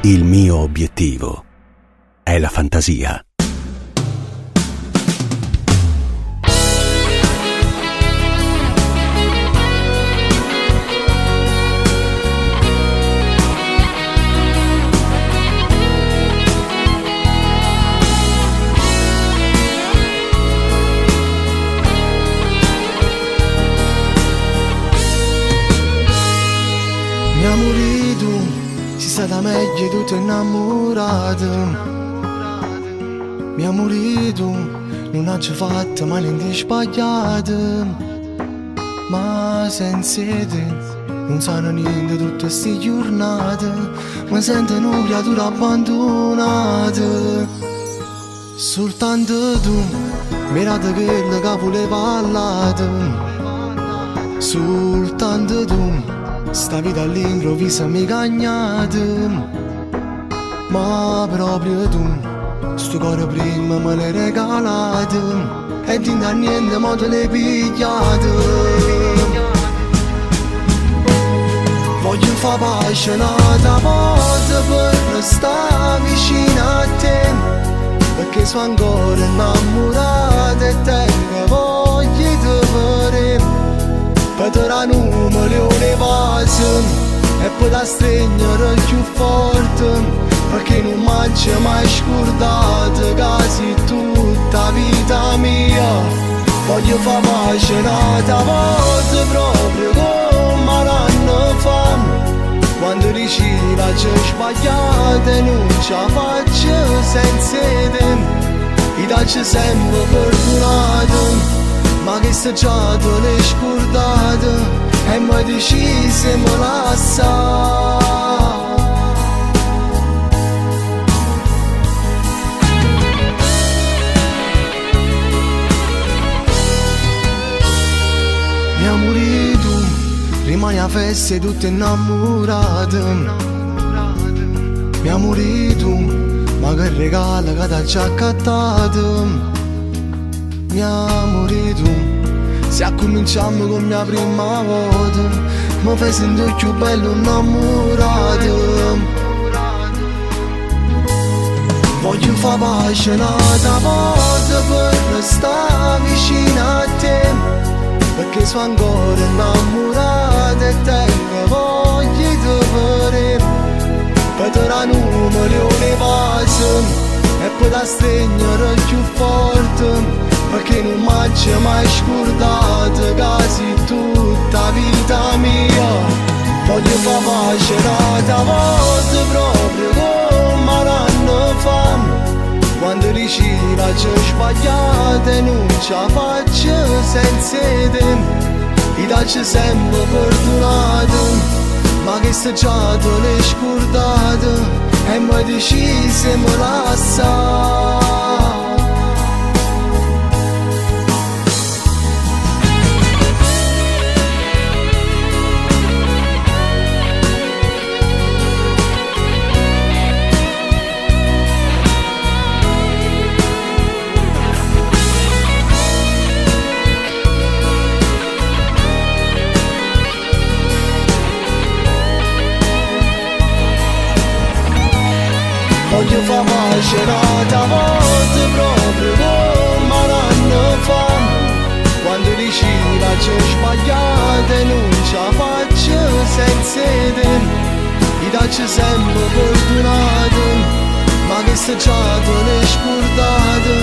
Il mio obiettivo è la fantasia. Mi ha morito, si stata meglio tutto innamorato. Mi ha morito, non ha già fatto male in sbagliato. Ma senza te non sanno niente tutte ste giornate. Mi sento una creatura abbandonata. Soltanto tu mi hai dato quello che voleva parlare. Soltanto tu sta vita all'improvviso mi cagnate. Ma proprio tu sto cuore prima me l'hai regalato e di da niente mo te l'hai pigliato. Voglio fa pace un'altra volta per restare vicino a te, perché sono ancora innamorato e tengo voglia di vedere. Potrà un milione vasi e poi da stringere più forte, perché non mi ha mai scordato quasi tutta vita mia. Voglio fa pace un'altra volta proprio come l'anno fa, quando diceva c'è sbagliato e non ce la faccio senza te. I dacci sempre perdonato, ma che se già te l'hai scordato e mi dici se mi lascia. Mi ha morito, rimane a festa tutto innamorato. Mi ha morito, ma che regalo che t'ha già accattato. Mi ha morito, se cominciamo con la prima volta, mi fai sentire più bello innamorato. Voglio fa pace un'altra volta per restare vicino a te, perché sono ancora innamorato e tengo voglia di vedere. Potrà un milione vasi e poi da stringere più forte, perché non mi ha mai scordato quasi tutta vita mia. Voglio fa pace un'altra volta proprio come l'anno fa, quando diceva c'è sbagliato e non ce la faccio senza te. I dacci sempre perdonato, ma che se già te l'hai scordato e mi dici se mi lascia. Voglio fa pace un'altra volta proprio come l'anno fa, quando diceva c'è sbagliato e non ce la faccio senza te. I dacci sempre perdonato, ma che se già te l'hai scordato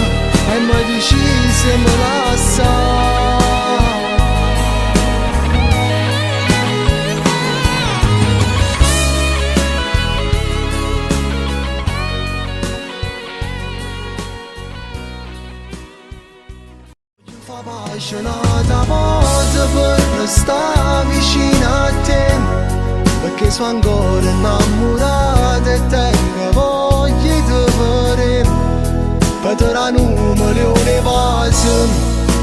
e mi dici se mi lascia. Fa pace un'altra volta per restare vicino a te, perché sono ancora innamorato e tengo voglia di vedere. Potrà un milione vasi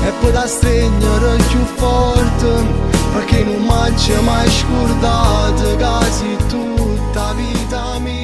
e poi da stringere più forte, perché non mi ha mai scordato quasi tutta vita mia.